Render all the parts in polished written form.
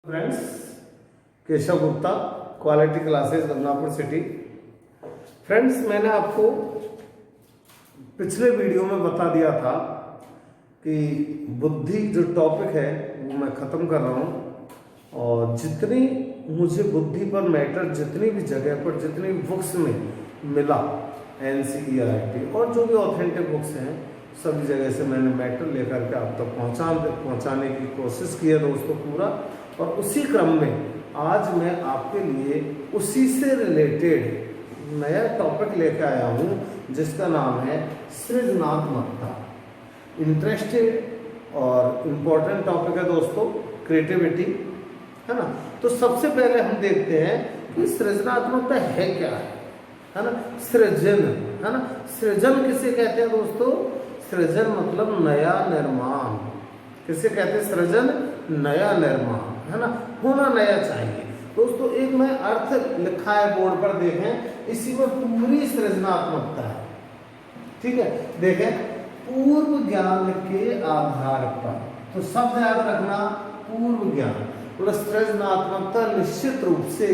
Friends, Keshav Gupta, quality classes, Badnapur city. Friends, मैंने आपको पिछले वीडियो में बता दिया था कि बुद्धि जो टॉपिक है वो मैं ख़त्म कर रहा हूँ और जितनी मुझे बुद्धि पर मैटर जितनी भी जगह पर जितनी भी बुक्स में मिला NCERT और जो भी ऑथेंटिक बुक्स हैं सभी जगह से मैंने मैटर लेकर के आप तक पहुँचाने की कोशिश की है दोस्तों पूरा। और उसी क्रम में आज मैं आपके लिए उसी से रिलेटेड नया टॉपिक लेकर आया हूँ जिसका नाम है सृजनात्मकता। इंटरेस्टेड और इम्पोर्टेंट टॉपिक है दोस्तों, क्रिएटिविटी, है ना। तो सबसे पहले हम देखते हैं कि सृजनात्मकता है क्या है ना। सृजन, है ना। सृजन किसे कहते हैं दोस्तों? सृजन मतलब नया निर्माण। किसे कहते हैं? सृजन, नया निर्माण, है ना। होना नया चाहिए दोस्तों। एक मैं अर्थ लिखा है बोर्ड पर, देखें, इसी में पूरी सृजनात्मकता है। ठीक है, देखें, पूर्व ज्ञान के आधार पर, तो शब्द याद रखना, पूर्व ज्ञान। तो सृजनात्मकता निश्चित रूप से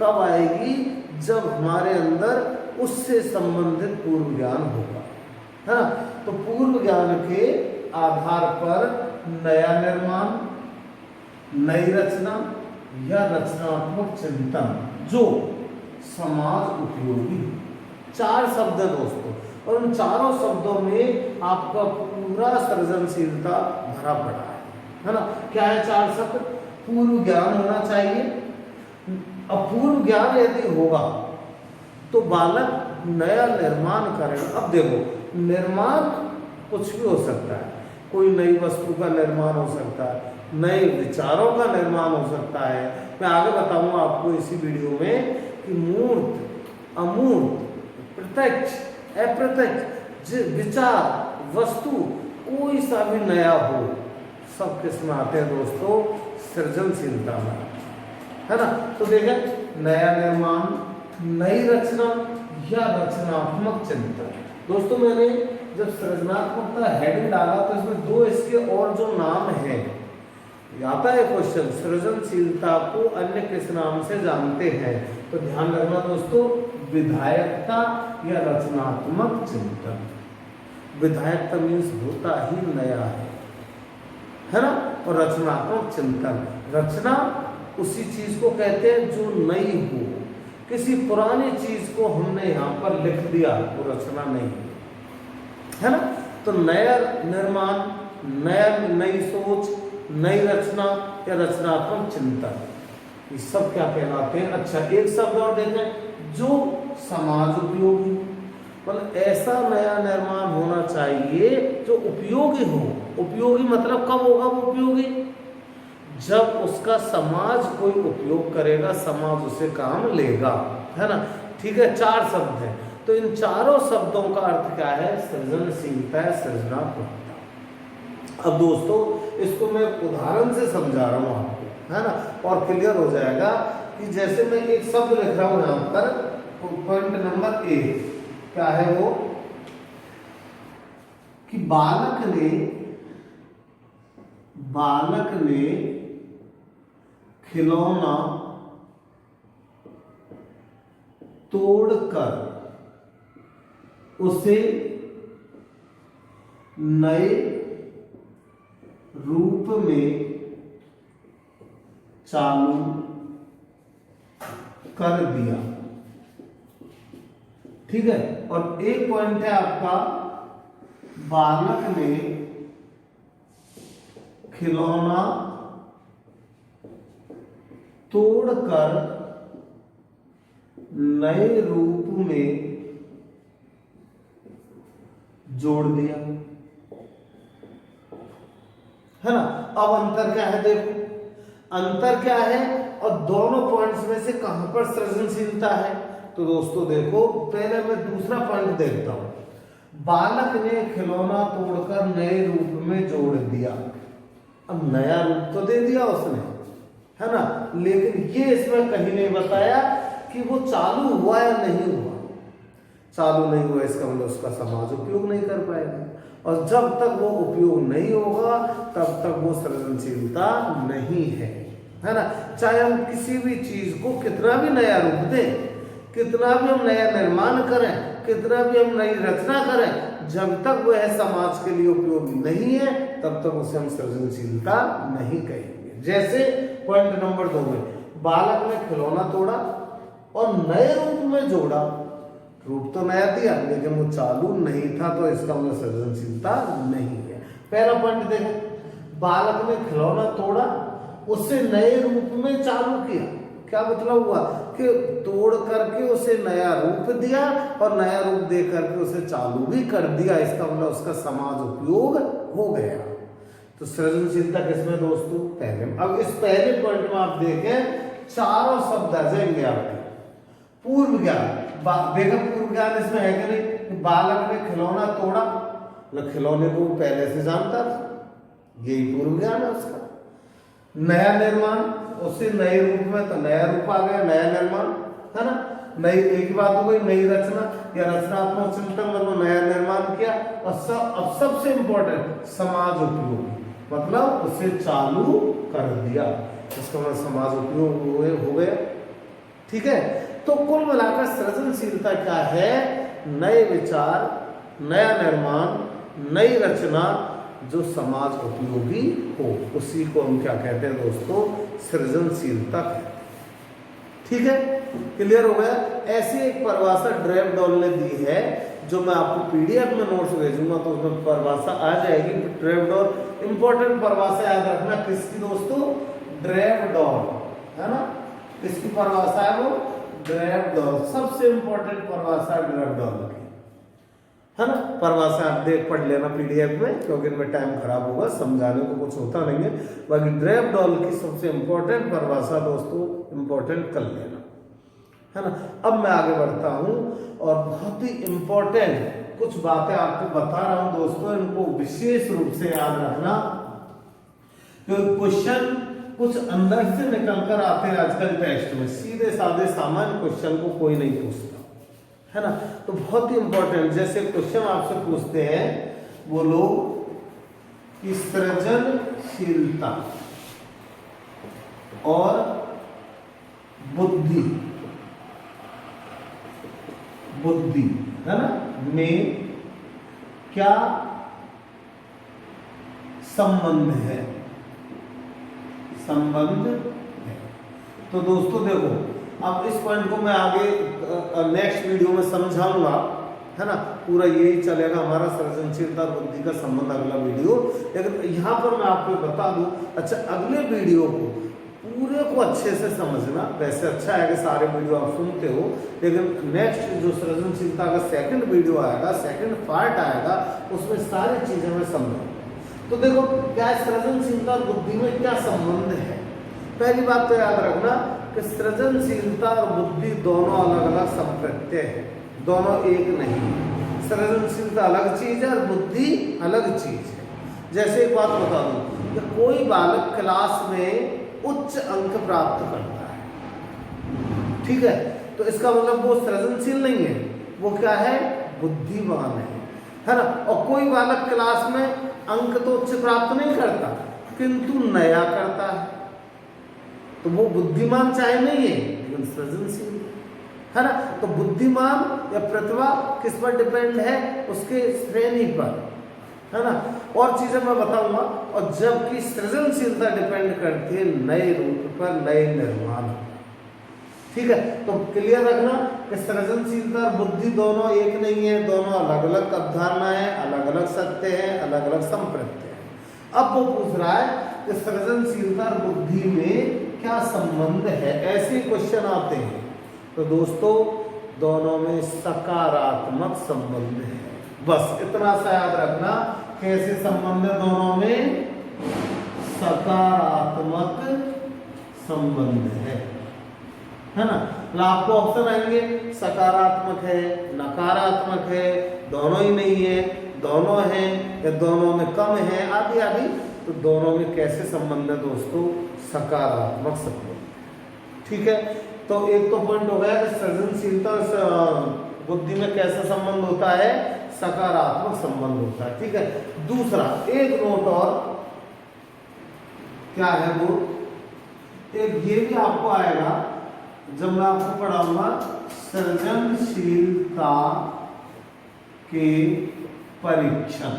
कब आएगी? जब हमारे अंदर उससे संबंधित पूर्व ज्ञान होगा, है ना। तो पूर्व ज्ञान के आधार पर नया निर्माण, नई रचना या रचनात्मक चिंतन जो समाज उपयोगी। चार शब्द है दोस्तों और उन चारों शब्दों में आपका पूरा सृजनशीलता भरा पड़ा है ना। क्या है चार शब्द? पूर्व ज्ञान होना चाहिए। अपूर्व ज्ञान यदि होगा तो बालक नया निर्माण करेगा। अब देखो, निर्माण कुछ भी हो सकता है, कोई नई वस्तु का निर्माण हो सकता है, नए विचारों का निर्माण हो सकता है। मैं आगे बताऊंगा आपको इसी वीडियो में कि मूर्त, अमूर्त, प्रत्यक्ष, अप्रत्यक्ष विचार, वस्तु कोई सा भी नया हो, सब किसमें आते हैं दोस्तों? सृजनशीलता में, है ना। तो देखें, नया निर्माण, नई रचना या रचनात्मक चिंतन। दोस्तों, मैंने जब सृजनात्मकता हेडिंग डाला तो इसमें दो इसके और जो नाम है, आता है क्वेश्चन, सृजनशीलता को अन्य किस नाम से जानते हैं? तो ध्यान रखना दोस्तों, विधायकता या रचनात्मक चिंतन। विधायकता मीन्स होता ही नया है ना। और रचनात्मक चिंतन, रचना उसी चीज को कहते हैं जो नई हो। किसी पुरानी चीज को हमने यहाँ पर लिख दिया तो रचना नहीं है ना। तो नया निर्माण, नई सोच, नई रचना या रचनात्मक चिंतन, ये सब क्या कहलाते हैं? अच्छा, एक शब्द और देखें, जो समाज उपयोगी। मतलब ऐसा नया निर्माण होना चाहिए जो उपयोगी हो। उपयोगी मतलब कब होगा वो उपयोगी? जब उसका समाज कोई उपयोग करेगा, समाज उसे काम लेगा, है ना। ठीक है, चार शब्द हैं। तो इन चारों शब्दों का अर्थ क्या है? सृजनशीलता, सृजनात्मकता। अब दोस्तों, इसको मैं उदाहरण से समझा रहा हूं आपको, है ना, और क्लियर हो जाएगा कि जैसे मैं एक शब्द लिख रहा हूं यहां पर, पॉइंट नंबर 1 क्या है वो? कि बालक ने खिलौना तोड़कर उसे नए रूप में चालू कर दिया। ठीक है, और एक पॉइंट है आपका, बालक ने खिलौना तोड़कर नए रूप में जोड़ दिया, है ना। अब अंतर क्या है? देखो, अंतर क्या है और दोनों पॉइंट्स में से कहां पर सृजनशीलता है? तो दोस्तों देखो, पहले मैं दूसरा पॉइंट देखता हूं। बालक ने खिलौना तोड़कर नए रूप में जोड़ दिया। अब नया रूप तो दे दिया उसने, है ना, लेकिन ये इसमें कहीं नहीं बताया कि वो चालू हुआ या नहीं हुआ। चालू नहीं हुआ इसका मतलब उसका समाज उपयोग नहीं कर पाएगा। और जब तक वो उपयोग नहीं होगा तब तक वो सृजनशीलता नहीं है। है ना। चाहे हम किसी भी चीज को कितना भी नया रूप दें, कितना भी हम नया निर्माण करें, कितना भी हम नई रचना करें, जब तक वह समाज के लिए उपयोगी नहीं है तब तक उसे हम सृजनशीलता नहीं कहेंगे। जैसे पॉइंट नंबर 2 में बालक ने खिलौना तोड़ा और नए रूप में जोड़ा। रूप तो नया दिया लेकिन वो चालू नहीं था, तो इसका मतलब सृजनशीलता नहीं है। पहला पॉइंट देखें, बालक ने खिलौना तोड़ा, उसे नए रूप में चालू किया। क्या मतलब हुआ कि तोड़ करके उसे नया रूप दिया और नया रूप दे करके उसे चालू भी कर दिया। इसका मतलब उसका समाज उपयोग हो गया। तो सृजनशीलता किसमें दोस्तों? पहले। अब इस पहले पॉइंट में आप देखें चारों शब्द आ जाएंगे आपके। पूर्व ज्ञान, देखा पूर्व ज्ञान इसमें है कि नहीं? बालक ने खिलौना तोड़ा, खिलौने को पहले से जानता था, यही पूर्व ज्ञान है उसका। नया निर्माण, उसे नए रूप में, तो नया रूप आ गया, नया निर्माण, है ना। नई एक बात हो गई, नई रचना या रचनात्मक चिंतन, मतलब नया निर्माण किया। और अब सबसे इंपॉर्टेंट समाज उपयोग, मतलब उसे चालू कर दिया, इसका मतलब समाज उपयोग हो गया। ठीक है, तो कुल मिलाकर सृजनशीलता क्या है? नए विचार, नया निर्माण, नई रचना जो समाज उपयोगी हो, उसी को हम क्या कहते हैं दोस्तों? सृजनशीलता कहते हैं। ठीक है, क्लियर हो गया। ऐसी एक परिभाषा ड्रेव डॉल ने दी है, जो मैं आपको पीडीएफ में नोट्स भेजूंगा तो उसमें परिभाषा आ जाएगी। ड्रेव डॉल इंपॉर्टेंट परिभाषा याद रखना, किसकी दोस्तों? ड्रेव डॉल, है ना। किसकी परिभाषा है वो? ड्रेव डॉल। सबसे इंपॉर्टेंट परिभाषा ड्रेव डॉल की, है ना। परिभाषा आप देख पढ़ लेना पीडीएफ में, क्योंकि इनमें टाइम खराब होगा, समझाने को कुछ होता नहीं है। बाकी ड्रेव डॉल की सबसे इंपॉर्टेंट परिभाषा दोस्तों इंपॉर्टेंट कर लेना, है ना। अब मैं आगे बढ़ता हूं और बहुत ही इंपॉर्टेंट कुछ बातें आपको बता रहा हूं दोस्तों, इनको विशेष रूप से याद रखना, क्योंकि क्वेश्चन कुछ अंदर से निकल कर आते हैं आजकल टेस्ट में। सीधे साधे सामान्य क्वेश्चन को कोई नहीं पूछता, है ना। तो बहुत ही इंपॉर्टेंट, जैसे क्वेश्चन आपसे पूछते हैं, वो लोग कि सृजनशीलता और बुद्धि है ना में क्या संबंध है? संबंध है। तो दोस्तों देखो, अब इस पॉइंट को मैं आगे नेक्स्ट वीडियो में समझाऊंगा, है ना। पूरा यही चलेगा हमारा सृजनशीलता और बुद्धि का संबंध, अगला वीडियो। लेकिन यहाँ पर मैं आपको बता दूं, अच्छा अगले वीडियो को पूरे को अच्छे से समझना। वैसे अच्छा है कि सारे वीडियो आप सुनते हो, लेकिन नेक्स्ट जो सृजनशीलता का सेकंड वीडियो आएगा, सेकंड पार्ट आएगा, उसमें सारी चीजें मैं समझाऊंगा। तो देखो क्या सृजनशीलता और बुद्धि में क्या संबंध है? पहली बात तो याद रखना कि सृजनशीलता और बुद्धि दोनों अलग अलग संप्रत्यय है, दोनों एक नहीं है। सृजनशीलता अलग चीज है और बुद्धि अलग चीज है। जैसे एक बात बता दूं कि कोई बालक क्लास में उच्च अंक प्राप्त करता है, ठीक है, तो इसका मतलब वो सृजनशील नहीं है, वो क्या है? बुद्धिमान है ना। और कोई बालक क्लास में अंक तो उच्च प्राप्त नहीं करता, किंतु नया करता है, तो वो बुद्धिमान चाहे नहीं है लेकिन सृजनशील है ना। तो बुद्धिमान या प्रतिभा किस पर डिपेंड है? उसके श्रेणी पर, है ना। और चीजें मैं बताऊंगा। और जबकि सृजनशीलता डिपेंड करती है नए रूप पर, नए निर्माण। ठीक है, तो क्लियर रखना कि सृजनशीलता और बुद्धि दोनों एक नहीं है, दोनों अलग अलग अवधारणाएं, अलग अलग सत्य हैं, अलग अलग संप्रत्यय हैं। अब वो पूछ रहा है कि सृजनशीलता और बुद्धि में क्या संबंध है? ऐसे क्वेश्चन आते हैं। तो दोस्तों दोनों में सकारात्मक संबंध है, बस इतना सा याद रखना। कैसे संबंध है? दोनों में सकारात्मक संबंध है ना। तो आपको ऑप्शन आएंगे, सकारात्मक है, नकारात्मक है, दोनों ही नहीं है, दोनों हैं या दोनों में कम है, आदि आदि। तो दोनों में कैसे संबंध है दोस्तों? सकारात्मक संबंध। ठीक है, तो एक तो पॉइंट हो गया कि सृजनशीलता बुद्धि में कैसा संबंध होता है? सकारात्मक संबंध होता है। ठीक है, दूसरा एक नोट और क्या है वो एक ये भी आपको आएगा जब मैं आपको पढ़ाऊंगा सृजनशीलता के परीक्षण,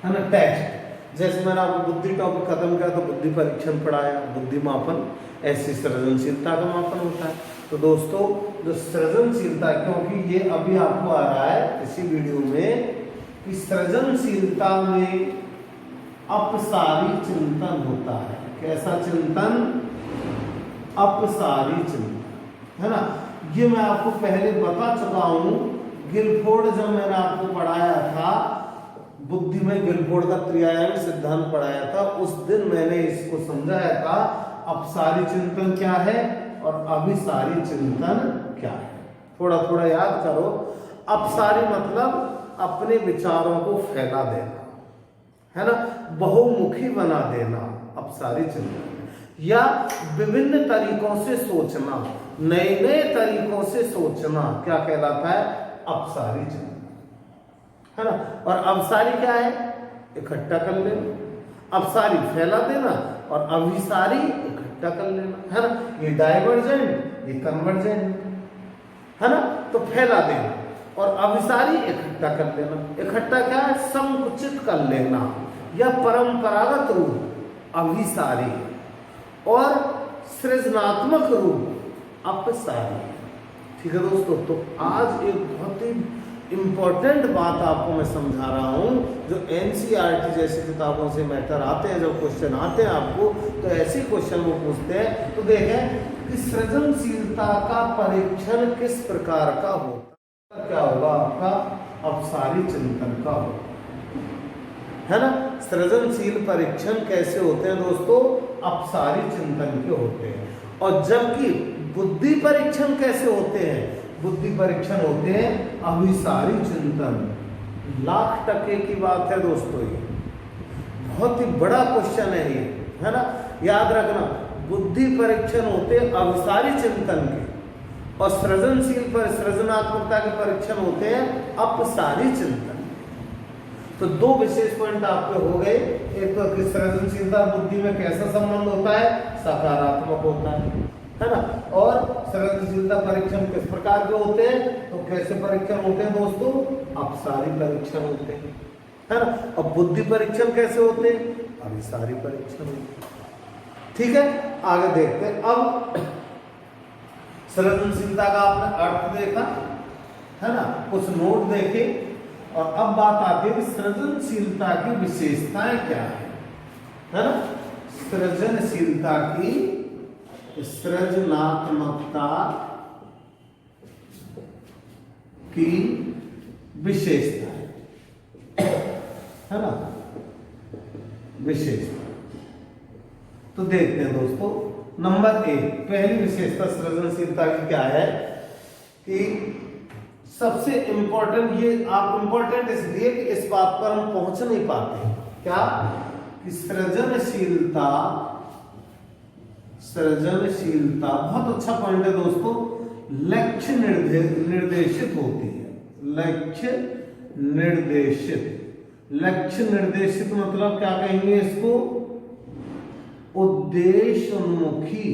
है ना, टेस्ट। जैसे मैंने आपको बुद्धि टॉपिक खत्म किया तो बुद्धि परीक्षण पढ़ाया, बुद्धि मापन, ऐसी सृजनशीलता का मापन होता है। तो दोस्तों जो सृजनशीलता, क्योंकि ये अभी आपको आ रहा है इसी वीडियो में कि सृजनशीलता में अपसारी चिंतन होता है। कैसा चिंतन? अपसारी चिंतन, है ना। ये मैं आपको पहले बता चुका हूं। गिलफोर्ड जब मैंने आपको पढ़ाया था बुद्धि में, गिलफोर्ड का त्रिआयामी सिद्धांत पढ़ाया था, उस दिन मैंने इसको समझाया था अपसारी चिंतन क्या है और अभिसारी चिंतन क्या है। थोड़ा थोड़ा याद करो। अपसारी मतलब अपने विचारों को फैला देना, है ना, बहुमुखी बना देना, अपसारी चिंतन। या विभिन्न तरीकों से सोचना, नए नए तरीकों से सोचना क्या कहलाता है? अपसारी चिंतन, है ना। और अवसारी क्या है? इकट्ठा कर लेना। अपसारी फैला देना और अभिसारी इकट्ठा कर लेना, है ना। ये डाइवर्जेंट, ये कन्वर्जेंट, है ना। तो फैला देना और अभिसारी इकट्ठा कर लेना। इकट्ठा क्या है? संकुचित कर लेना या परंपरागत रूप अभिसारी और सृजनात्मक रूप अपसारी। ठीक है दोस्तों, तो आज एक बहुत ही इम्पोर्टेंट बात आपको मैं समझा रहा हूँ। जो एनसीईआरटी जैसी किताबों से मैटर आते हैं, जब क्वेश्चन आते हैं आपको, तो ऐसे क्वेश्चन वो पूछते हैं। तो देखें कि सृजनशीलता का परीक्षण किस प्रकार का होता है। क्या होगा आपका? अपसारी चिंतन का होगा, है ना। सृजनशील परीक्षण कैसे होते हैं दोस्तों? अपसारी चिंतन के होते हैं। और जबकि बुद्धि परीक्षण कैसे होते हैं? बुद्धि परीक्षण होते हैं अभिसारी चिंतन। लाख टके की बात है दोस्तों, ये बहुत ही बड़ा क्वेश्चन है ये, है ना। याद रखना, बुद्धि परीक्षण होते हैं अभिसारी चिंतन के और सृजनशील पर सृजनात्मकता के परीक्षण होते हैं अपसारी चिंतन। तो दो विशेष पॉइंट आपके हो गए। एक तो कि सृजनशीलता बुद्धि में कैसा संबंध होता है? सकारात्मक होता है ना। और सृजनशीलता परीक्षण किस प्रकार के होते हैं? तो कैसे परीक्षण होते हैं दोस्तों? अपसारी परीक्षण होते हैं, है ना। और बुद्धि परीक्षण कैसे होते हैं? अभिसारी परीक्षण होते हैं। ठीक है, आगे देखते हैं। अब सृजनशीलता का आपने अर्थ देखा, है ना, कुछ नोट देखे। और अब बात आती है सृजनशीलता की विशेषताएं क्या है ना। सृजनशीलता की, सृजनात्मकता की विशेषताएं, है ना, विशेषता। तो देखते हैं दोस्तों। नंबर 1, पहली विशेषता सृजनशीलता की क्या है कि सबसे इंपॉर्टेंट, ये आप इंपॉर्टेंट इसलिए कि इस बात पर हम पहुंच नहीं पाते। क्या? कि सृजनशीलता बहुत अच्छा पॉइंट है दोस्तों, लक्ष्य निर्देशित होती है। लक्ष्य निर्देशित मतलब क्या कहेंगे इसको? उद्देश्य उन्मुखी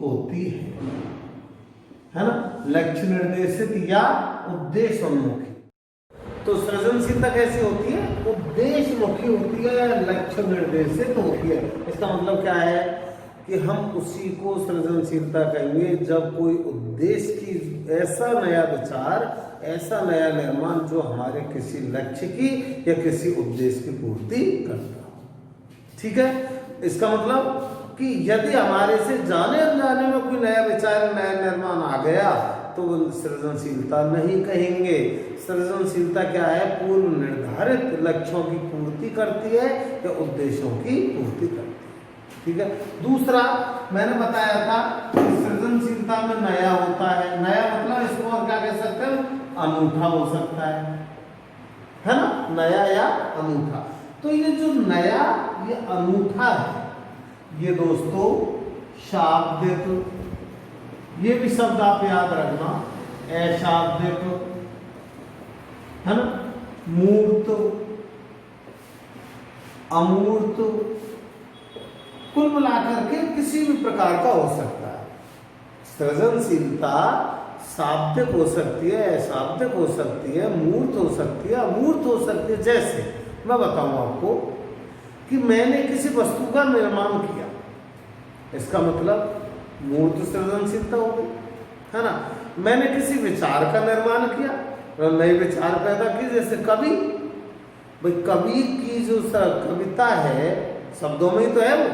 होती है ना। लक्ष्य निर्देशित या उद्देश्य उन्मुखी। तो सृजनशीलता कैसी होती है? उद्देश्य मुखी होती है, लक्ष्य निर्देशित होती है। इसका मतलब क्या है कि हम उसी को सृजनशीलता कहेंगे जब कोई उद्देश्य की ऐसा नया विचार, ऐसा नया निर्माण जो हमारे किसी लक्ष्य की या किसी उद्देश्य की पूर्ति करता हो। ठीक है, इसका मतलब कि यदि हमारे से जाने अनजाने में कोई नया विचार, नया निर्माण आ गया तो वो सृजनशीलता नहीं कहेंगे। सृजनशीलता क्या है? पूर्व निर्धारित लक्ष्यों की पूर्ति करती है या उद्देश्यों की पूर्ति करती है। ठीक है। दूसरा मैंने बताया था कि सृजनशीलता में नया होता है। नया मतलब इसको और क्या कह सकते हैं? अनूठा हो सकता है ना, नया या अनूठा। तो ये जो नया, ये अनूठा है, ये दोस्तों शाब्दिक, ये भी शब्द आप याद रखना, अशाब्दिक, है ना, मूर्त, अमूर्त, कुल मिलाकर के किसी भी प्रकार का हो सकता है। सृजनशीलता शाब्दिक हो सकती है, अशाब्दिक हो सकती है, मूर्त हो सकती है, अमूर्त हो सकती है। जैसे मैं बताऊं आपको कि मैंने किसी वस्तु का निर्माण किया, इसका मतलब मूर्त सृजनशीलता हो गई, है ना। मैंने किसी विचार का निर्माण किया, नए विचार पैदा किए, जैसे कवि, भाई कवि की जो कविता है शब्दों में ही तो है वो,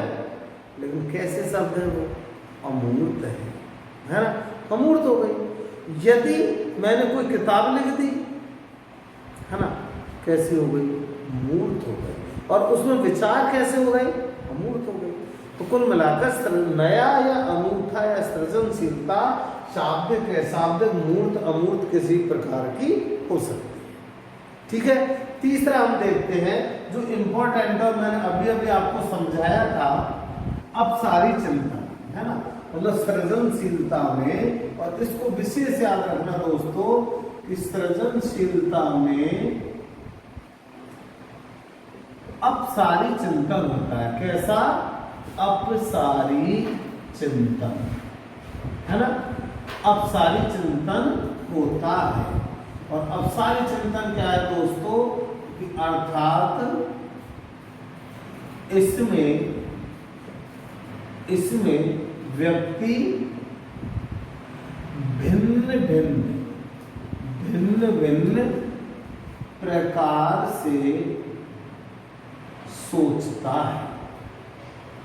लेकिन कैसे शब्द है वो, अमूर्त है ना, अमूर्त हो गई। यदि मैंने कोई किताब लिख दी, है ना, कैसी हो गई, मूर्त हो गई, और उसमें विचार कैसे हो गए, अमूर्त हो गई। तो कुल मिलाकर नया या अनूठा या सृजनशीलता शाब्दिक है, शाब्दिक, मूर्त, अमूर्त किसी प्रकार की हो सकती है। ठीक है। तीसरा हम देखते हैं जो इम्पोर्टेंट और मैंने अभी अभी आपको समझाया था, अपसारी चिंतन, है ना, मतलब सृजनशीलता में, और इसको विशेष याद रखना दोस्तों कि सृजनशीलता में अपसारी चिंतन होता है। कैसा, अपसारी चिंतन, है ना, अपसारी चिंतन होता है। और अपसारी चिंतन क्या है दोस्तों कि अर्थात इसमें व्यक्ति भिन्न भिन्न प्रकार से सोचता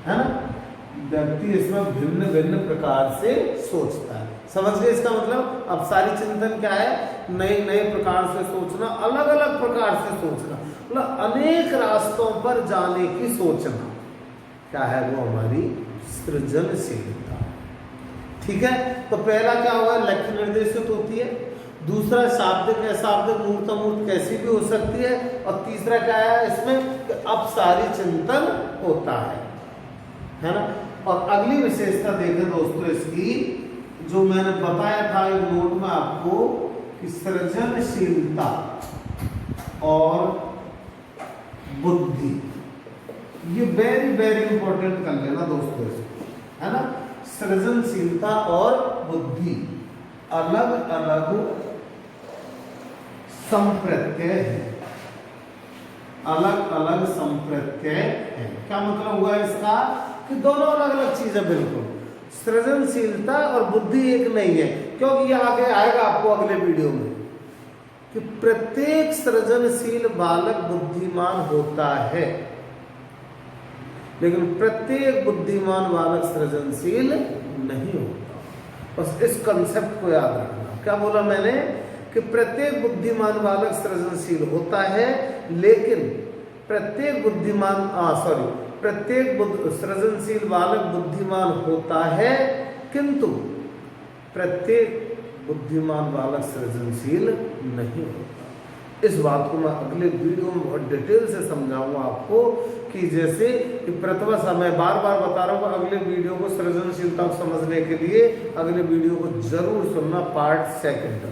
है ना, व्यक्ति इसमें भिन्न भिन्न प्रकार से सोचता है। समझ गए इसका मतलब, अपसारी चिंतन क्या है, नए नए प्रकार से सोचना, अलग अलग प्रकार से सोचना, मतलब अनेक रास्तों पर जाने की सोचना, क्या है वो, हमारी सृजनशीलता। ठीक है। तो पहला क्या हुआ, लक्ष्य निर्देशित होती है, दूसरा शाब्दिक है, शाब्दिक, मूर्त, अमूर्त कैसी भी हो सकती है, और तीसरा क्या है इसमें, अपसारी चिंतन होता है ना। और अगली विशेषता देखें दोस्तों इसकी, जो मैंने बताया था एक नोट में आपको कि सृजनशीलता और बुद्धि, ये वेरी वेरी इंपॉर्टेंट कर लेना दोस्तों इसको, है ना। सृजनशीलता और बुद्धि अलग अलग संप्रत्यय है, अलग अलग संप्रत्यय है। क्या मतलब हुआ इसका कि दोनों अलग अलग चीज है, बिल्कुल। सृजनशीलता और बुद्धि एक नहीं है, क्योंकि ये आगे आएगा आपको अगले वीडियो में कि प्रत्येक सृजनशील बालक बुद्धिमान होता है, लेकिन प्रत्येक बुद्धिमान बालक सृजनशील नहीं होता। बस इस कंसेप्ट को याद रखना। क्या बोला मैंने कि प्रत्येक बुद्धिमान बालक सृजनशील होता है, लेकिन प्रत्येक सृजनशील बालक बुद्धिमान होता है, किंतु प्रत्येक बुद्धिमान बालक सृजनशील नहीं होता। इस बात को मैं अगले वीडियो में बहुत डिटेल से समझाऊंगा आपको, कि जैसे कि प्रतिभा, मैं बार बार बता रहा हूँ, अगले वीडियो को सृजनशीलता को समझने के लिए अगले वीडियो को जरूर सुनना, पार्ट 2,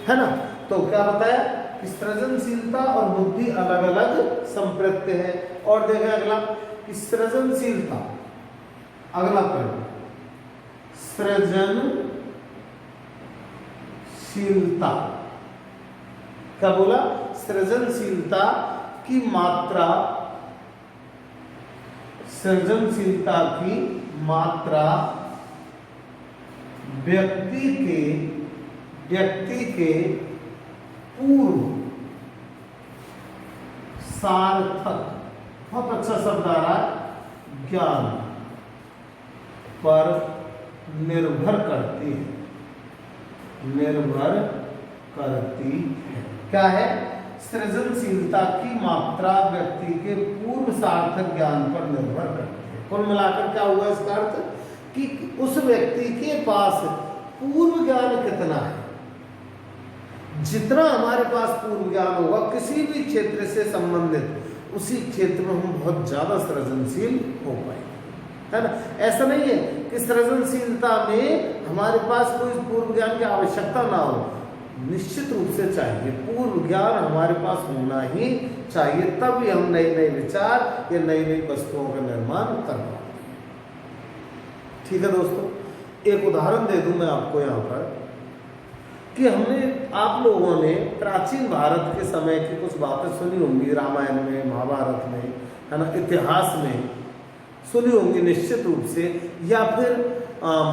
है ना। तो क्या बताया कि सृजनशीलता और बुद्धि अलग अलग संप्रत्य है। और देखें अगला कि सृजनशीलता, अगला पॉइंट, सृजनशीलता, क्या बोला, सृजनशीलता की मात्रा, सृजनशीलता की मात्रा व्यक्ति के पूर्व सार्थक, बहुत अच्छा शब्द आ रहा है, ज्ञान पर निर्भर करती है, निर्भर करती है। क्या है, सृजनशीलता की मात्रा व्यक्ति के पूर्व सार्थक ज्ञान पर निर्भर करती है। कुल मिलाकर क्या हुआ इसका अर्थ कि उस व्यक्ति के पास पूर्व ज्ञान कितना है, जितना हमारे पास पूर्व ज्ञान होगा किसी भी क्षेत्र से संबंधित, उसी क्षेत्र में हम बहुत ज्यादा सृजनशील हो पाएंगे, है ना। ऐसा नहीं है कि सृजनशीलता में हमारे पास कोई पूर्व ज्ञान की आवश्यकता ना हो, निश्चित रूप से चाहिए, पूर्व ज्ञान हमारे पास होना ही चाहिए, तभी हम नए नए विचार या नई नई वस्तुओं का निर्माण कर पाते हैं। ठीक है दोस्तों, एक उदाहरण दे दूं मैं आपको यहाँ पर कि हमने आप लोगों ने प्राचीन भारत के समय की कुछ बातें सुनी होंगी, रामायण में, महाभारत में, है ना, इतिहास में सुनी होंगी निश्चित रूप से, या फिर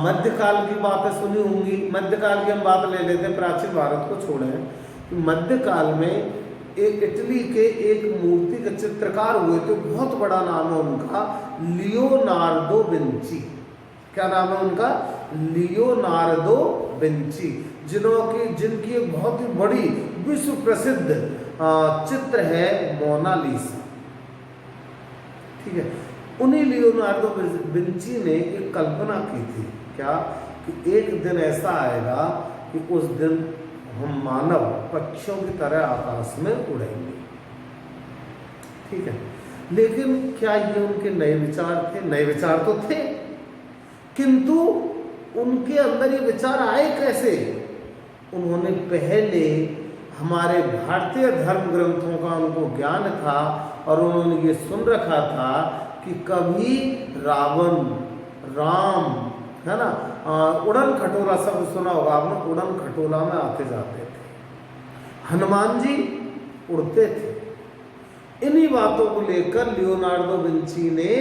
मध्यकाल की बातें सुनी होंगी। मध्यकाल की हम बात ले लेते हैं, प्राचीन भारत को छोड़ें। मध्यकाल में एक इटली के एक मूर्ति के चित्रकार हुए थे, बहुत बड़ा नाम है उनका, लियोनार्डो विंची। क्या नाम है उनका? लियोनार्डो विंची, जिनकी एक बहुत ही बड़ी विश्व प्रसिद्ध चित्र है मोनालिसा। ठीक है, उन्हीं लियोनार्डो विंची ने एक कल्पना की थी, क्या कि एक दिन ऐसा आएगा कि उस दिन हम मानव पक्षियों की तरह आकाश में उड़ेंगे। ठीक है, लेकिन क्या ये उनके नए विचार थे? नए विचार तो थे, किंतु उनके अंदर ये विचार आए कैसे? उन्होंने पहले हमारे भारतीय धर्म ग्रंथों का उनको ज्ञान था और उन्होंने ये सुन रखा था कि कभी रावण, राम, है ना, उड़न खटोला, सब सुना होगा आपने, उड़न खटोला में आते जाते थे, हनुमान जी उड़ते थे। इन्हीं बातों को लेकर लियोनार्डो विंची ने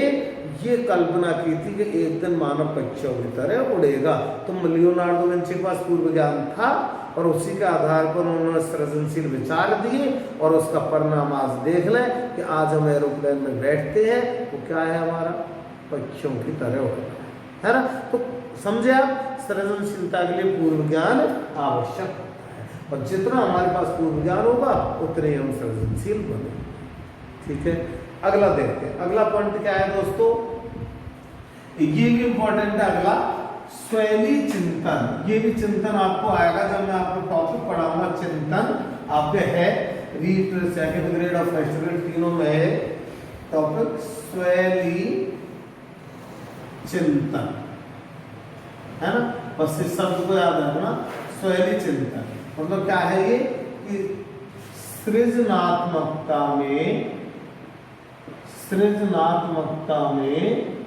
ये कल्पना की थी कि एक दिन मानव पक्षियों की तरह उड़ेगा। तो लियोनार्डो विंची के पास पूर्व ज्ञान था और उसी के आधार पर उन्होंने सृजनशील विचार दिए और उसका परिणाम आज देख लें कि आज हम एरोप्लेन में बैठते हैं, वो क्या है हमारा? पक्षियों की तरह उड़ना है ना। तो समझे आप, सृजनशीलता के लिए पूर्व ज्ञान आवश्यक होता है और जितना हमारे पास पूर्व ज्ञान होगा उतने ही हम सृजनशील बनेंगे। ठीक है, अगला देखते हैं। अगला पॉइंट क्या है दोस्तों? ये भी इंपॉर्टेंट है अगला, स्वैली चिंतन। ये भी चिंतन आपको आएगा जब मैं आपको टॉपिक पढ़ाऊंगा। चिंतन आप पे है, रीड सेकंड ग्रेड और फर्स्ट ग्रेड तीनों में है टॉपिक स्वैली चिंतन, है ना। बस इस शब्द को याद रखना, स्वैली चिंतन मतलब क्या है? ये कि सृजनात्मकता में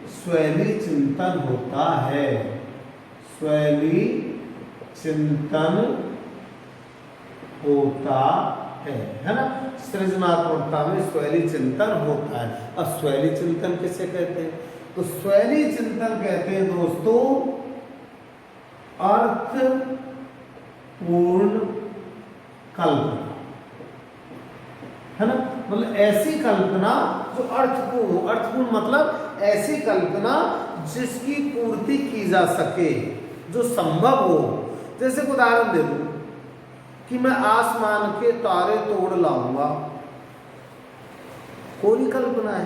स्वैली चिंतन होता है। स्वैली चिंतन होता है ना। सृजनात्मकता में स्वैली चिंतन होता है। अब स्वैली चिंतन किसे कहते हैं? तो स्वैली चिंतन कहते हैं दोस्तों अर्थपूर्ण कल्पना, है ना। मतलब ऐसी कल्पना जो अर्थपूर्ण हो। अर्थपूर्ण मतलब ऐसी कल्पना जिसकी पूर्ति की जा सके, जो संभव हो। जैसे उदाहरण दे दूं कि मैं आसमान के तारे तोड़ लाऊंगा, कोई कल्पना है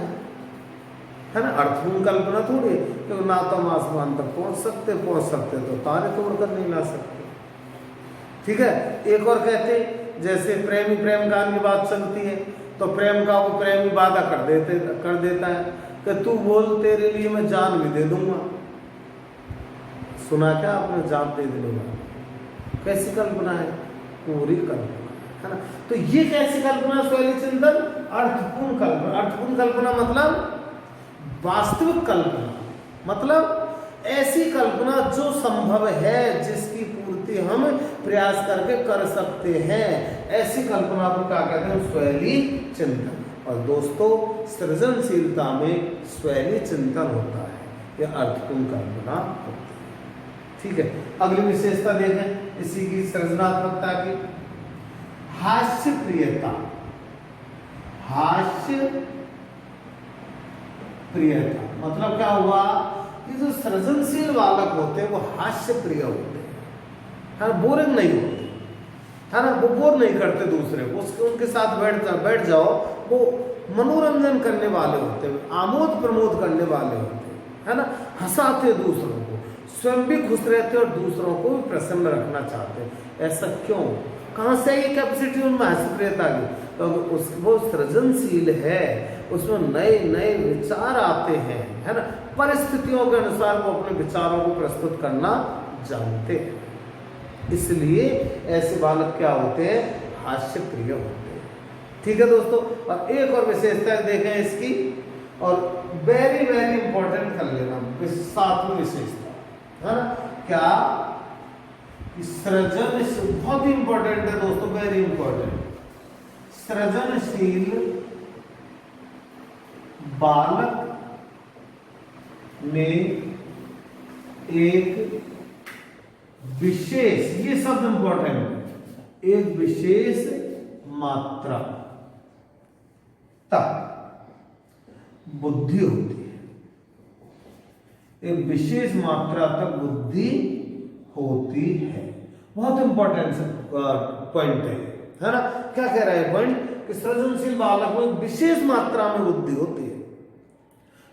ना। अर्थपूर्ण कल्पना थोड़ी है, क्योंकि ना तो हम आसमान तक पहुंच सकते तो तारे तोड़कर नहीं ला सकते। ठीक है, एक और कहते जैसे प्रेमी प्रेम गान की बात चलती है तो प्रेम का वो प्रेमी वादा कर देता है कि तू बोल तेरे लिए मैं जान भी दे दूंगा। सुना क्या आपने? जान दे दूंगा। कैसी कल्पना है? पूरी कल्पना, है ना। तो ये कैसी कल्पना? स्वैली चिंतन अर्थपूर्ण कल्पना। अर्थपूर्ण कल्पना मतलब वास्तविक कल्पना, मतलब ऐसी कल्पना जो संभव है, जिसकी पूर्ति हम प्रयास करके कर सकते हैं। ऐसी कल्पना को क्या कहते हैं? स्वैली चिंतन। और दोस्तों सृजनशीलता में स्वैली चिंतन होता है, यह अर्थपूर्ण कल्पना होती है। ठीक है, अगली विशेषता देखें इसी की सृजनात्मकता की, हास्य प्रियता। हास्य प्रियता मतलब क्या हुआ कि जो सृजनशील बालक होते हैं वो हास्य प्रिय होते हैं, है ना। बोरिंग नहीं होते, है ना। वो बोर नहीं करते दूसरे को, उनके साथ बैठ जाओ, वो मनोरंजन करने वाले होते हैं, आमोद प्रमोद करने वाले होते हैं, है ना। हंसाते दूसरों को, स्वयं भी खुश रहते और दूसरों को भी प्रसन्न रखना चाहते हैं। ऐसा क्यों? कहाँ से ये कैपेसिटी उनमें हास्य प्रियता की? तो वो सृजनशील है, उसमें नए नए विचार आते हैं, है ना। परिस्थितियों के अनुसार वो अपने विचारों को प्रस्तुत करना जानते हैं। इसलिए ऐसे बालक क्या होते हैं, हास्य प्रिय होते हैं। ठीक है दोस्तों, और एक और विशेषता देखें इसकी, और वेरी वेरी इंपॉर्टेंट कर लेना, सातवीं विशेषता है ना, क्या सृजन, बहुत ही इंपॉर्टेंट है दोस्तों, वेरी इंपॉर्टेंट। सृजनशील बालक में एक विशेष, ये शब्द इंपॉर्टेंट है, एक विशेष मात्रा तक बुद्धि होती है, एक विशेष मात्रा तक बुद्धि होती है। बहुत इंपॉर्टेंट पॉइंट है ना। क्या कह रहा है पॉइंट, कि सृजनशील बालक में विशेष मात्रा में बुद्धि होती है।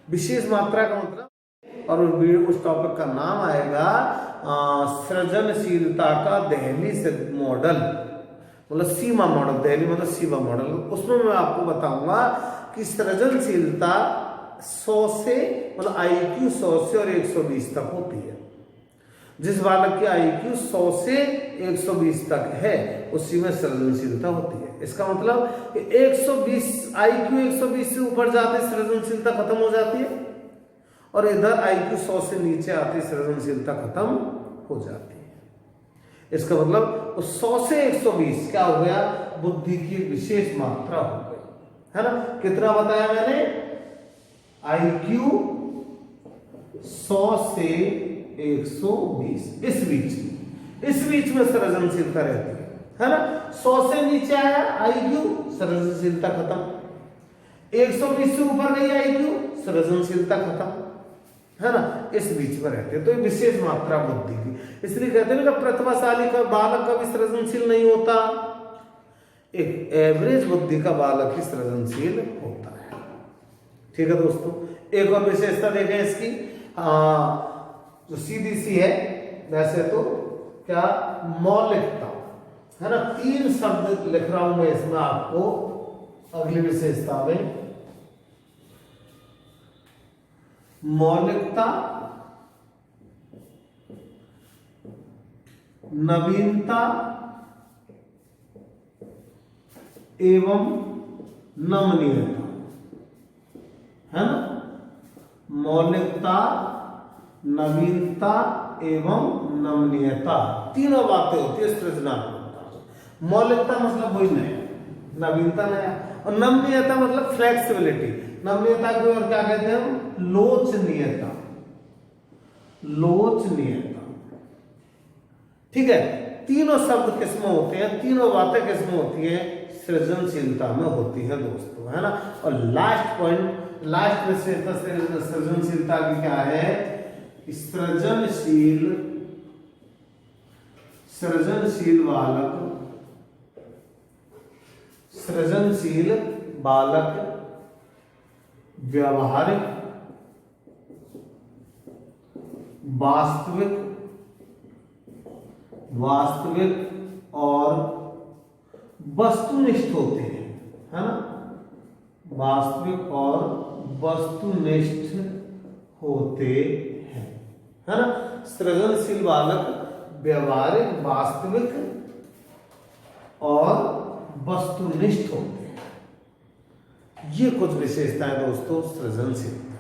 विशेष मात्रा का मतलब, और उस टॉपिक का नाम आएगा सृजनशीलता का देहली मॉडल, मतलब सीमा मॉडल, देहली मतलब सीमा मॉडल। उसमें मैं आपको बताऊंगा कि सृजनशीलता 100 से, मतलब IQ 100 से और 120 तक होती है। जिस बालक की IQ 100 से 120 तक है, उसी में सृजनशीलता होती है। इसका मतलब कि 120 IQ 120 से ऊपर जाते सृजनशीलता खत्म हो जाती है, और इधर IQ 100 से नीचे आती सृजनशीलता खत्म हो जाती है। इसका मतलब 100 से 120 क्या हो गया, बुद्धि की विशेष मात्रा हो गई, है ना। कितना बताया मैंने, IQ 100 से 120, इस बीच में सृजनशीलता रहती है ना। 100 से नीचे आया IQ, सृजनशीलता खत्म। 120 से ऊपर गई IQ, सृजनशीलता खत्म, है ना। इस बीच में रहते हैं, तो ये विशेष मात्रा बुद्धि की। इसलिए कहते हैं कि प्रतिभाशाली का बालक कभी सृजनशील नहीं होता, एक एवरेज बुद्धि का बालक ही सृजनशील होता है। ठीक है दोस्तों, एक और विशेषता देखें इसकी, जो सीधी सी है वैसे तो, क्या, मौलिकता, है ना। 3 शब्द लिख रहा हूं मैं इसमें आपको अगली विशेषता में, मौलिकता, नवीनता एवं नमनीयता, है ना। मौलिकता, नवीनता एवं नमनीयता, तीनों बातें होती है सृजनात्मकता। मौलिकता मतलब वही नया, नवीनता नया, और नमनीयता मतलब फ्लेक्सिबिलिटी। नमनीयता को और क्या कहते हैं हम, लोचनीयता, लोचनीयता। ठीक है, तीनों शब्द किसमें होते हैं, तीनों बातें किसमें होती हैं, सृजनशीलता में होती है दोस्तों, है ना। और लास्ट पॉइंट, लास्ट विशेषता सृजनशीलता की क्या है, सृजनशील बालक व्यवहारिक, वास्तविक और वस्तुनिष्ठ होते हैं, है ना। वास्तविक और वस्तुनिष्ठ होते हैं, है ना। सृजनशील बालक व्यवहारिक, वास्तविक और वस्तुनिष्ठ होते हैं। ये कुछ विशेषताएं दोस्तों सृजनशीलता,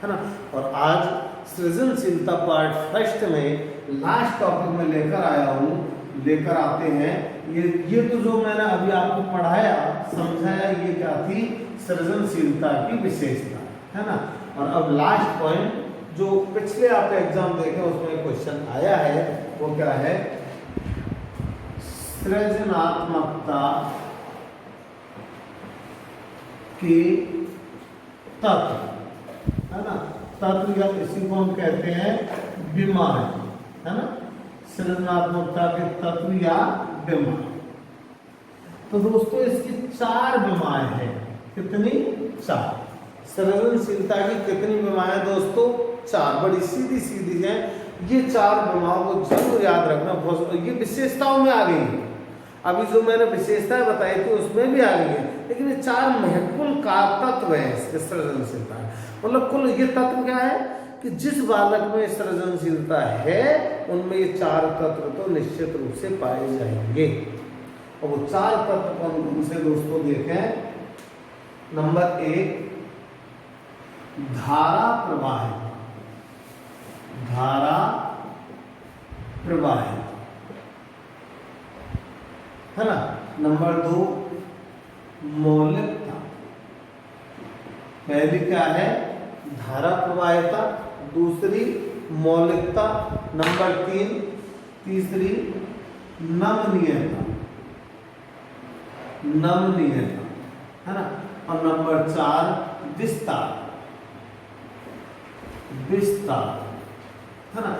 है ना। और आज सृजनशीलता पार्ट फर्स्ट में लास्ट टॉपिक में लेकर आते हैं। ये तो जो मैंने अभी आपको पढ़ाया समझाया, ये क्या थी, सृजनशीलता की विशेषता, है ना। और अब लास्ट पॉइंट, जो पिछले आप एग्जाम देखे उसमें क्वेश्चन आया है, वो क्या है, सृजनात्मकता के तत्व, है ना। तत्व या इसी को हम कहते हैं बीमारी, है ना। सृजनात्मकता के तत्व या बीमारी। तो दोस्तों इसकी 4 बीमारियां हैं। कितनी? 4। सृजनशीलता की कितनी बीमारियां दोस्तों? 4। बड़ी सीधी सीधी हैं ये 4 बीमारियों को जरूर याद रखना। ये विशेषताओं में आ गई है, अभी जो मैंने विशेषताएं बताई थी उसमें भी आ गई है, लेकिन ये 4 महत्वपूर्ण तत्व हैं इसके सृजनशीलता। मतलब कुल ये तत्व क्या है कि जिस बालक में सृजनशीलता है उनमें ये 4 तत्व तो निश्चित रूप से पाए जाएंगे। और वो 4 तत्व कौन कौन से दोस्तों देखें। नंबर 1 धारा प्रवाहित, धारा प्रवाहित, है ना। नंबर 2 मौलिकता, पहली क्या है धारा प्रवाहिता, दूसरी मौलिकता, नंबर 3 तीसरी नमनीयता, नमनीयता, है ना। और नंबर 4 विस्तार, विस्तार, है ना।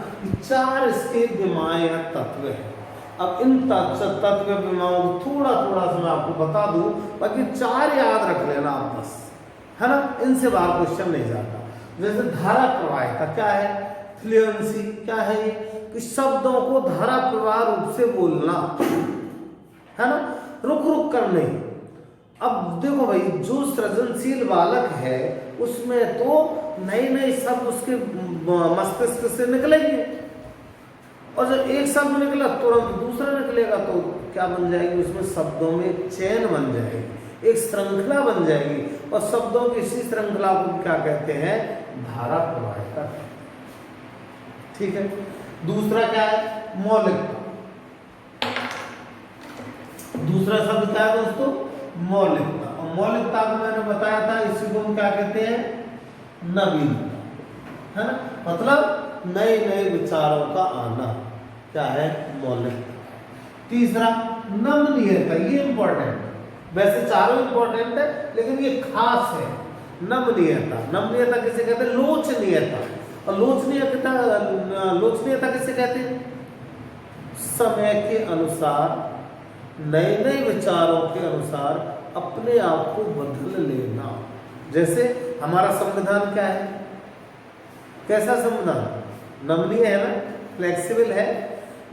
4 इसके विमायन तत्व है। अब इन तत्व विमाओं को थोड़ा थोड़ा सा मैं आपको बता दूं, बाकी 4 याद रख लेना आप बस, है ना। इनसे बाहर क्वेश्चन नहीं जाता। जैसे धारा प्रवाहिता क्या है, फ्लुएंसी क्या है, कि शब्दों को धारा प्रवाह रूप से बोलना, है ना, रुक रुक कर नहीं। अब देखो भाई, जो सृजनशील बालक है उसमें तो नए नए शब्द उसके मस्तिष्क से निकलेंगे, और जब एक शब्द निकला तुरंत दूसरा निकलेगा, तो क्या बन जाएगी उसमें शब्दों में चेन बन जाएगी, एक श्रृंखला बन जाएगी। और शब्दों की इसी श्रृंखला को क्या कहते हैं, धारा प्रवाहिता। ठीक है। दूसरा क्या है, मौलिकता। दूसरा शब्द क्या है दोस्तों, मौलिकता। और मौलिकता को मैंने बताया था, इसी को हम क्या कहते हैं, नवीनता, है ना। मतलब नए नए विचारों का आना, क्या है, मौलिकता। तीसरा नमनीयता, ये इंपॉर्टेंट, वैसे चारों इंपॉर्टेंट है लेकिन ये खास है। नमनीयता, नमनीयता किसे कहते हैं, लोचनीयता। और लोचनीयता, लोचनीयता किसे कहते हैं, समय के अनुसार, नए नए विचारों के अनुसार अपने आप को बदल लेना। जैसे हमारा संविधान क्या है, कैसा संविधान, नमनीय है ना, फ्लेक्सिबल है,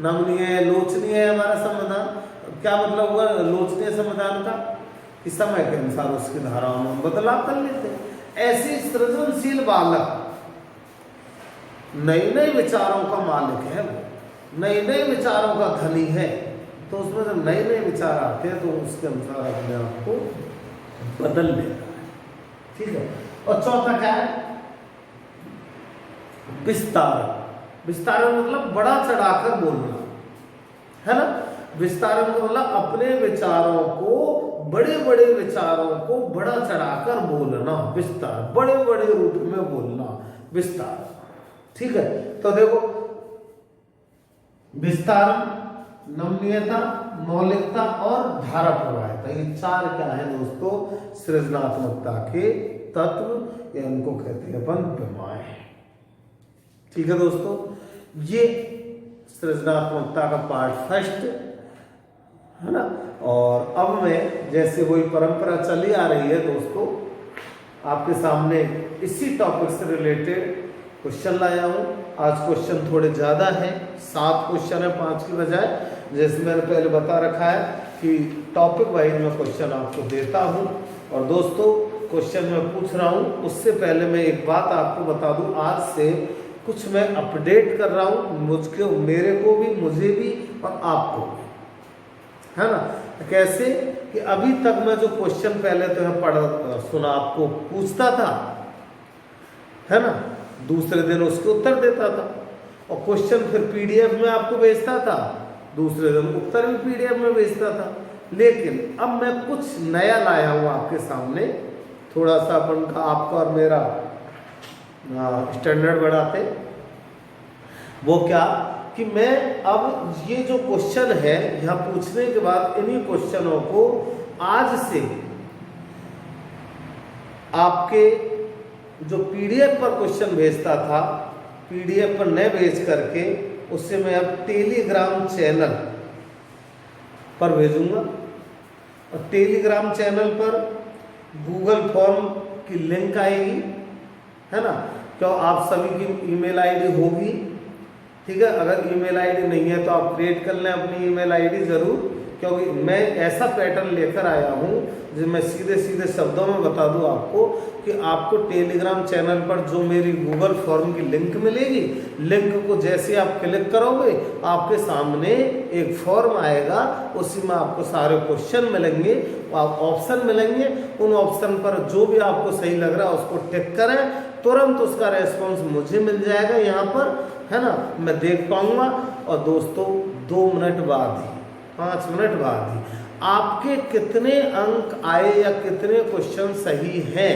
नमनीय है, लोचनीय है हमारा संविधान। क्या मतलब हुआ लोचनीय संविधान का, कि समय के अनुसार उसकी धाराओं में बदलाव कर लेते हैं। ऐसे सृजनशील बालक नए नए विचारों का मालिक है, वो नए नए विचारों का धनी है। तो उसमें जब नए नए विचार आते हैं तो उसके अनुसार अपने आप को बदल लेता है। ठीक है। और चौथा क्या है, विस्तार। विस्तार मतलब बड़ा चढ़ाकर बोलना, है ना। विस्तार मतलब अपने विचारों को, बड़े बड़े विचारों को बड़ा चढ़ाकर बोलना, विस्तार, बड़े बड़े रूप में बोलना, विस्तार। ठीक है। तो देखो, विस्तार, नमनीयता, मौलिकता और धारा प्रवाहिता, ये 4 क्या है दोस्तों, सृजनात्मकता के तत्व, या इनको कहते हैं अपन विमाएं। ठीक है दोस्तों, ये सृजनात्मकता का पार्ट फर्स्ट, है ना। और अब मैं, जैसे वही परंपरा चली आ रही है दोस्तों, आपके सामने इसी टॉपिक से रिलेटेड क्वेश्चन लाया हूँ। आज क्वेश्चन थोड़े ज़्यादा हैं, 7 क्वेश्चन है 5 की बजाय। जैसे मैंने पहले बता रखा है कि टॉपिक वाइज में क्वेश्चन आपको देता हूँ। और दोस्तों, क्वेश्चन मैं पूछ रहा हूँ उससे पहले मैं एक बात आपको बता दूँ, आज से कुछ मैं अपडेट कर रहा हूँ, मुझको, मेरे को भी, मुझे भी और आपको भी, है ना। कैसे कि अभी तक मैं जो क्वेश्चन पहले तो मैं पढ़ सुना आपको पूछता था, है ना, दूसरे दिन उसके उत्तर देता था, और क्वेश्चन फिर पीडीएफ में आपको भेजता था, दूसरे दिन उत्तर भी पीडीएफ में भेजता था। लेकिन अब मैं कुछ नया लाया हूँ आपके सामने, थोड़ा सा अपन का, आपका और मेरा स्टैंडर्ड बढ़ाते। वो क्या कि मैं अब ये जो क्वेश्चन है यहाँ पूछने के बाद, इन्हीं क्वेश्चनों को आज से आपके जो पीडीएफ पर क्वेश्चन भेजता था, पीडीएफ पर न भेज करके उससे मैं अब टेलीग्राम चैनल पर भेजूंगा। और टेलीग्राम चैनल पर गूगल फॉर्म की लिंक आएगी, है ना। क्यों, आप सभी की ईमेल आईडी होगी, ठीक है। अगर ईमेल आईडी नहीं है तो आप क्रिएट कर लें अपनी ईमेल आईडी ज़रूर, क्योंकि मैं ऐसा पैटर्न लेकर आया हूँ जो मैं सीधे सीधे शब्दों में बता दूँ आपको कि आपको टेलीग्राम चैनल पर जो मेरी गूगल फॉर्म की लिंक मिलेगी, लिंक को जैसे आप क्लिक करोगे आपके सामने एक फॉर्म आएगा, उसी में आपको सारे क्वेश्चन मिलेंगे, ऑप्शन मिलेंगे। उन ऑप्शन पर जो भी आपको सही लग रहा है उसको टिक करें, तुरंत उसका रेस्पॉन्स मुझे मिल जाएगा यहाँ पर, है ना, मैं देख पाऊंगा। और दोस्तों 2 मिनट बाद ही, 5 मिनट बाद ही आपके कितने अंक आए या कितने क्वेश्चन सही हैं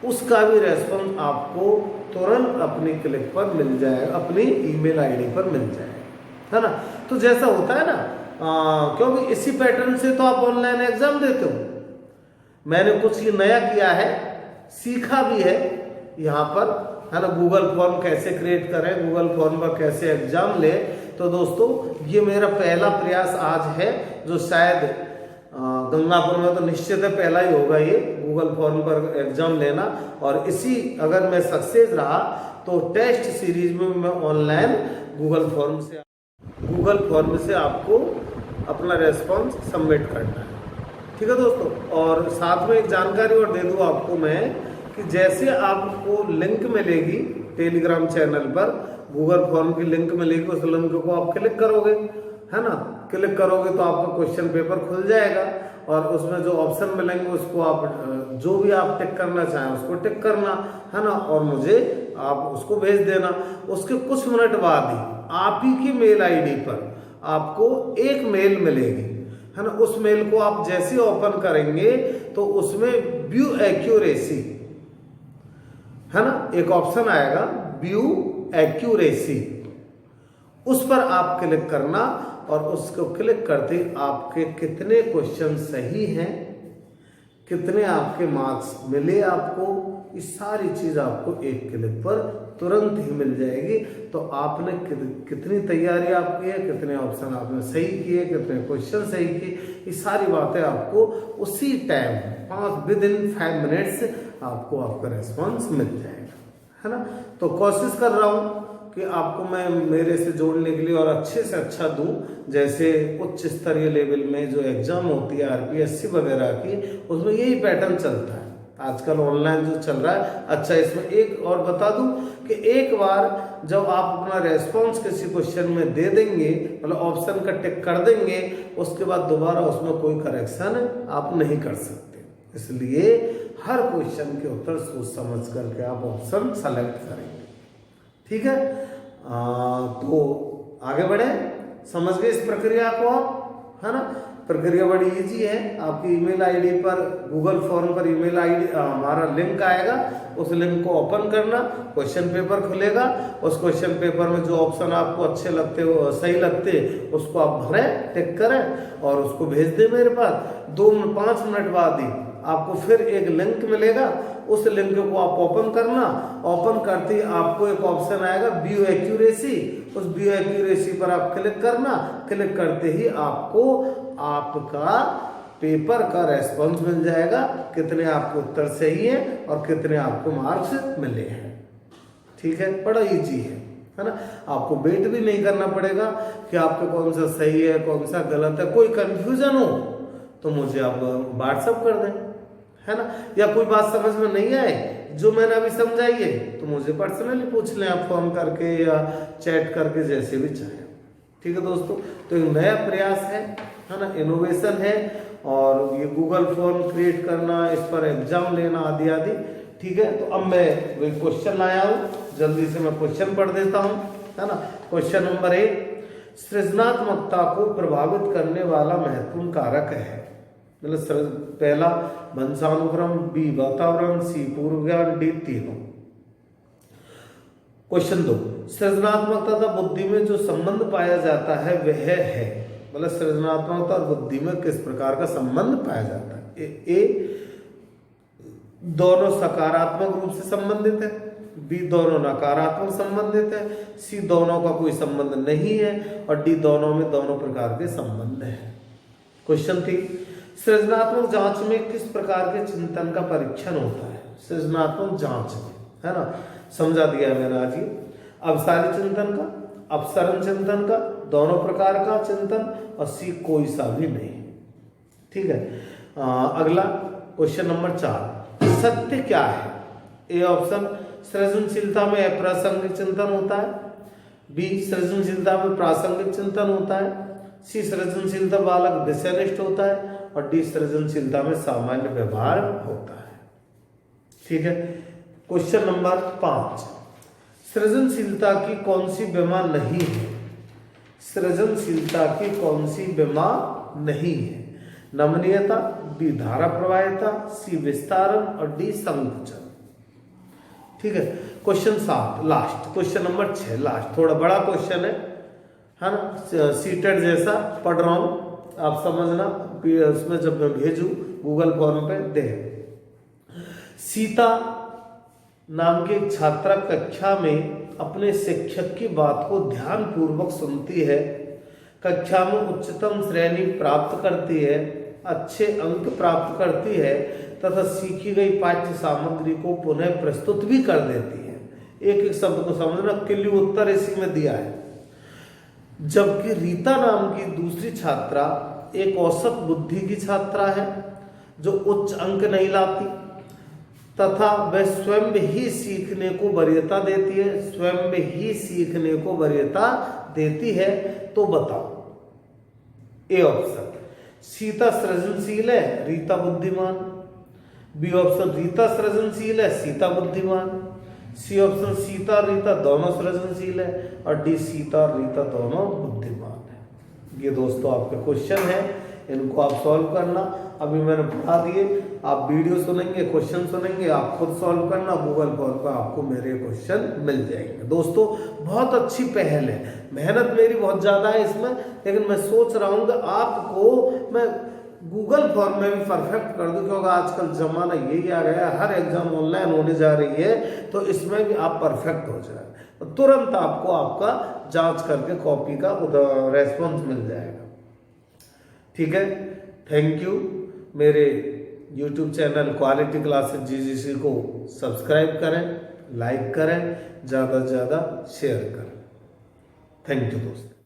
उसका भी रेस्पॉन्स आपको तुरंत अपनी क्लिक पर मिल जाएगा, अपनी ईमेल आईडी पर मिल जाएगा, है ना। तो जैसा होता है ना, क्योंकि इसी पैटर्न से तो आप ऑनलाइन एग्जाम देते हो। मैंने कुछ ये नया किया है, सीखा भी है यहाँ पर, है ना। गूगल फॉर्म कैसे क्रिएट करें, गूगल फॉर्म पर कैसे एग्जाम ले। तो दोस्तों ये मेरा पहला प्रयास आज है, जो शायद गंगापुर में तो निश्चित है पहला ही होगा ये गूगल फॉर्म पर एग्जाम लेना। और इसी अगर मैं सक्सेस रहा तो टेस्ट सीरीज में मैं ऑनलाइन गूगल फॉर्म से आपको अपना रेस्पॉन्स सबमिट करना है, ठीक है दोस्तों। और साथ में एक जानकारी और दे दूँ आपको मैं कि जैसे आपको लिंक मिलेगी टेलीग्राम चैनल पर, गूगल फॉर्म की लिंक मिलेगी, उस लिंक को आप क्लिक करोगे, है ना, क्लिक करोगे तो आपका क्वेश्चन पेपर खुल जाएगा और उसमें जो ऑप्शन मिलेंगे उसको आप जो भी आप टिक करना चाहें उसको टिक करना, है ना, और मुझे आप उसको भेज देना। उसके कुछ मिनट बाद ही आप ही की मेल आईडी पर आपको एक मेल मिलेगी, है ना। उस मेल को आप जैसे ओपन करेंगे तो उसमें व्यू एक्यूरेसी, है ना, एक ऑप्शन आएगा व्यू एक्यूरेसी, उस पर आप क्लिक करना और उसको क्लिक करते आपके कितने क्वेश्चन सही हैं, कितने आपके मार्क्स मिले आपको, ये सारी चीज आपको एक क्लिक पर तुरंत ही मिल जाएगी। तो आपने कितनी तैयारी आपकी है, कितने ऑप्शन आपने सही किए, कितने क्वेश्चन सही किए, ये सारी बातें आपको उसी टाइम विदिन 5 मिनट्स आपको आपका रेस्पॉन्स मिल जाएगा, है ना। तो कोशिश कर रहा हूँ कि आपको मैं मेरे से जोड़ने के लिए और अच्छे से अच्छा दूं। जैसे उच्च स्तरीय लेवल में जो एग्जाम होती है आरपीएससी वगैरह की, उसमें यही पैटर्न चलता है आजकल ऑनलाइन जो चल रहा है। अच्छा, इसमें एक और बता दूं कि एक बार जब आप अपना रेस्पॉन्स किसी क्वेश्चन में दे देंगे, मतलब ऑप्शन का टिक कर देंगे, उसके बाद दोबारा उसमें कोई करेक्शन आप नहीं कर सकते। इसलिए हर क्वेश्चन के उत्तर सोच समझ करके आप ऑप्शन सेलेक्ट करेंगे, ठीक है। तो आगे बढ़े, समझ गए इस प्रक्रिया को आप, है ना। प्रक्रिया बड़ी इजी है। आपकी ईमेल आईडी पर गूगल फॉर्म पर ईमेल आईडी हमारा लिंक आएगा, उस लिंक को ओपन करना, क्वेश्चन पेपर खुलेगा, उस क्वेश्चन पेपर में जो ऑप्शन आपको अच्छे लगते हो, सही लगते, उसको आप भरें, टिक करें और उसको भेज दें मेरे पास। 2-5 मिनट बाद ही आपको फिर एक लिंक मिलेगा, उस लिंक को आप ओपन करना, ओपन करते ही आपको एक ऑप्शन आएगा व्यू एक्यूरेसी, उस व्यू एक्यूरेसी पर आप क्लिक करना, क्लिक करते ही आपको आपका पेपर का रेस्पॉन्स मिल जाएगा, कितने आपके उत्तर सही हैं और कितने आपको मार्क्स मिले हैं, ठीक है। बड़ा इजी है ना। आपको वेट भी नहीं करना पड़ेगा कि आपका कौन सा सही है कौन सा गलत है। कोई कंफ्यूजन हो तो मुझे आप व्हाट्सअप कर दें, है ना, या कोई बात समझ में नहीं आए जो मैंने अभी समझाई है तो मुझे पर्सनली पूछ लें आप, फोन करके या चैट करके, जैसे भी चाहें, ठीक है दोस्तों। तो एक नया प्रयास है ना, इनोवेशन है, और ये गूगल फॉर्म क्रिएट करना, इस पर एग्जाम लेना आदि आदि, ठीक है। तो अब मैं वही क्वेश्चन लाया हूँ, जल्दी से मैं क्वेश्चन पढ़ देता हूँ, है ना। क्वेश्चन नंबर 1, सृजनात्मकता को प्रभावित करने वाला महत्वपूर्ण कारक है। मतलब पहला वंशानुक्रम, बी वातावरण, सी पूर्व ज्ञान, डी तीनों। क्वेश्चन 2, सृजनात्मकता तथा बुद्धि में जो संबंध पाया जाता है वह है, मतलब सृजनात्मकता और बुद्धि में किस प्रकार का संबंध पाया जाता है। ए दोनों सकारात्मक रूप से संबंधित है, बी दोनों नकारात्मक संबंधित है, सी दोनों का कोई संबंध नहीं है, और डी दोनों में दोनों प्रकार के संबंध है। क्वेश्चन 3, सृजनात्मक जांच में किस प्रकार के चिंतन का परीक्षण होता है। सृजनात्मक जांच में, है ना, समझा दिया है मैंने आज ही। अवसारी चिंतन का, अपसरण चिंतन का, दोनों प्रकार का चिंतन, और सी कोई सा भी नहीं। ठीक है। अगला क्वेश्चन नंबर 4, सत्य क्या है? ए ऑप्शन, सृजनशीलता में अप्रासंगिक चिंतन होता है। बी, सृजनशीलता में प्रासंगिक चिंतन होता है। सी, सृजनशीलता बालक विषयनिष्ठ होता है। और डी, सृजनशीलता में सामान्य व्यवहार होता है। ठीक है। क्वेश्चन नंबर 5, सृजनशीलता की कौन सी बीमा नहीं है? सृजनशीलता की कौन सी बीमा नहीं है? नमनीयता, बी धारा प्रवाहिता, सी विस्तारण और डी संकुचन। ठीक है। Question 7 last, question number 6 last, थोड़ा बड़ा क्वेश्चन है ना, सीटेड जैसा पढ़ रहा हूं, आप समझना। उसमें जब मैं भेजूं गूगल फॉर्म पे दे। सीता नाम की एक छात्रा कक्षा में अपने शिक्षक की बात को ध्यान पूर्वक सुनती है, कक्षा में उच्चतम श्रेणी प्राप्त करती है, अच्छे अंक प्राप्त करती है तथा सीखी गई पाठ्य सामग्री को पुनः प्रस्तुत भी कर देती है। एक एक शब्द को समझना, क्लियर उत्तर इसी में दिया है। जबकि रीता नाम की दूसरी छात्रा एक औसत बुद्धि की छात्रा है जो उच्च अंक नहीं लाती तथा वह स्वयं ही सीखने को वरीयता देती है, स्वयं ही सीखने को वरीयता देती है। तो बताओ। ए ऑप्शन, सीता सृजनशील है, रीता बुद्धिमान। बी ऑप्शन, रीता सृजनशील है, सीता बुद्धिमान। सी ऑप्शन, सीता और रीता दोनों सृजनशील है। और डी, सीता और रीता दोनों बुद्धिमान है। ये दोस्तों आपके क्वेश्चन है, इनको आप सॉल्व करना। अभी मैंने बता दिए, आप वीडियो सुनेंगे, क्वेश्चन सुनेंगे, आप खुद सॉल्व करना। गूगल फॉर्म पर आपको मेरे क्वेश्चन मिल जाएंगे। दोस्तों बहुत अच्छी पहल है, मेहनत मेरी बहुत ज़्यादा है इसमें, लेकिन मैं सोच रहा हूँ कि आपको मैं गूगल फॉर्म में भी परफेक्ट कर दूं, क्योंकि आजकल जमाना यही आ गया है, हर एग्जाम ऑनलाइन होने जा रही है, तो इसमें भी आप परफेक्ट हो जाए तो तुरंत आपको आपका जांच करके कॉपी का रेस्पॉन्स मिल जाएगा। ठीक है। Thank you. मेरे YouTube channel quality classes GGC को सब्सक्राइब करें, लाइक करें, ज़्यादा से ज़्यादा शेयर करें। थैंक यू दोस्तों।